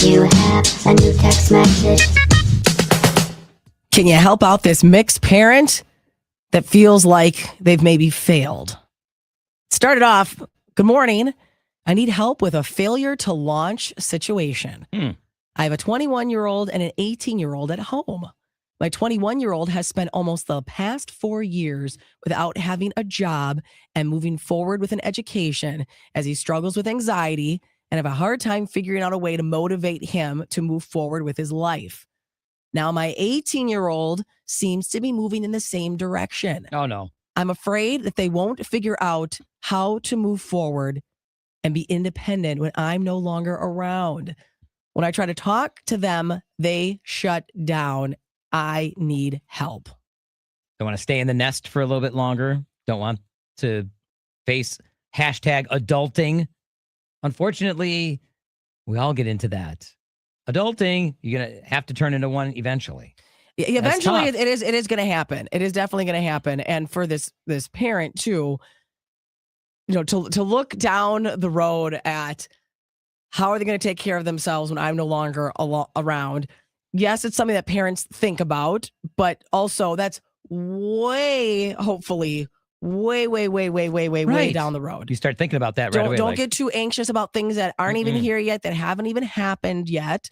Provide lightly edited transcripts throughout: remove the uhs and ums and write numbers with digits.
You have a new text message. Can you help out this mixed parent that feels like they've maybe failed? Started off, good morning. I need help with a failure to launch situation. I have a 21-year-old and an 18-year-old at home. My 21-year-old has spent almost the past 4 years without having a job and moving forward with an education as he struggles with anxiety and have a hard time figuring out a way to motivate him to move forward with his life. Now, my 18-year-old seems to be moving in the same direction. Oh, no. I'm afraid that they won't figure out how to move forward and be independent when I'm no longer around. When I try to talk to them, they shut down. I need help. Don't want to stay in the nest for a little bit longer. Don't want to face #adulting. Unfortunately, we all get into that. Adulting, you're going to have to turn into one eventually. Eventually, it is going to happen. It is definitely going to happen. And for this parent too, to look down the road at how are they going to take care of themselves when I'm no longer around. Yes, it's something that parents think about, but also that's hopefully way down the road. You start thinking about that right away. Don't get too anxious about things that aren't even here yet, that haven't even happened yet.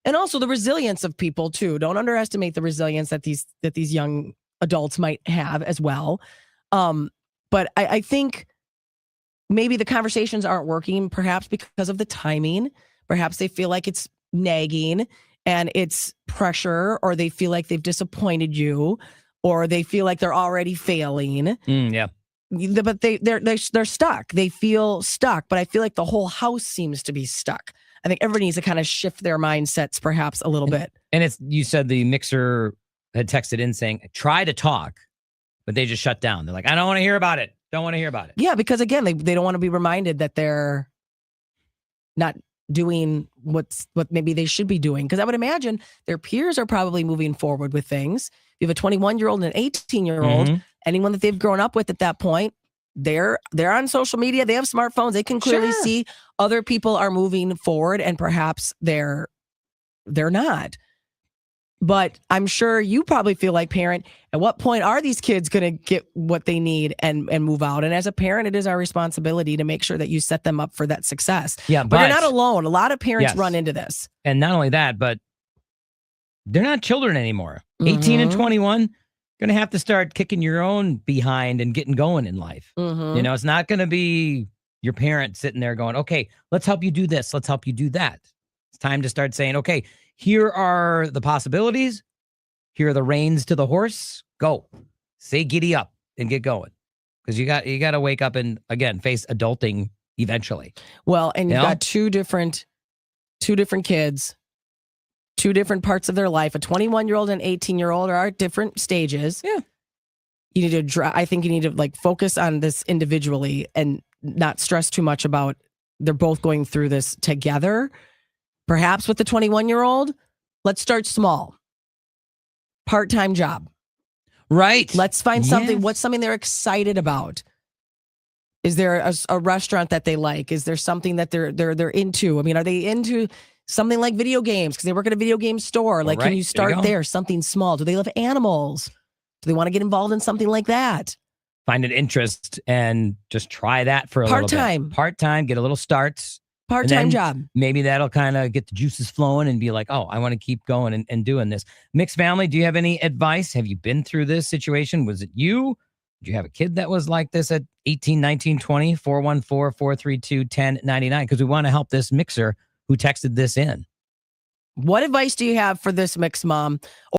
And also the resilience of people too. Don't underestimate the resilience that these young adults might have as well. But I think maybe the conversations aren't working, perhaps because of the timing. Perhaps they feel like it's nagging and it's pressure, or they feel like they've disappointed you, or they feel like they're already failing. Yeah. But they're stuck. They feel stuck. But I feel like the whole house seems to be stuck. I think everybody needs to kind of shift their mindsets perhaps a little bit. And you said the mixer had texted in saying, try to talk, but they just shut down. They're like, I don't want to hear about it. Don't want to hear about it. Yeah, because again, they don't want to be reminded that they're not doing what maybe they should be doing. Because I would imagine their peers are probably moving forward with things. You have a 21-year-old and an 18-year-old, anyone that they've grown up with at that point, they're on social media. They have smartphones. They can clearly see other people are moving forward, and perhaps they're not. But I'm sure you probably feel like parent, at what point are these kids going to get what they need and move out? And as a parent, it is our responsibility to make sure that you set them up for that success. Yeah, but you're not alone. A lot of parents run into this. And not only that, but they're not children anymore. 18 and 21, going to have to start kicking your own behind and getting going in life. It's not going to be your parent sitting there going, okay, let's help you do this. Let's help you do that. It's time to start saying, okay, here are the possibilities. Here are the reins to the horse. Go. Say giddy up and get going. Because you got to wake up and, again, face adulting eventually. Well, and you've got two different kids, two different parts of their life. A 21-year-old and 18-year-old are at different stages. Yeah. You need to I think you need to focus on this individually and not stress too much about they're both going through this together. Perhaps with the 21-year-old, let's start small. Part-time job. Right. Let's find something. What's something they're excited about? Is there a restaurant that they like? Is there something that they're into? I mean, are they into something like video games because they work at a video game store? Like, can you start there? Something small. Do they love animals? Do they want to get involved in something like that? Find an interest and just try that for a little bit. Part-time, get a little starts. Part-time job. Maybe that'll kind of get the juices flowing and be like, oh, I want to keep going and doing this. Mixed family, do you have any advice? Have you been through this situation? Was it you? Did you have a kid that was like this at 18, 19, 20? 414-432-1099? Because we want to help this mixer who texted this in. What advice do you have for this mixed mom?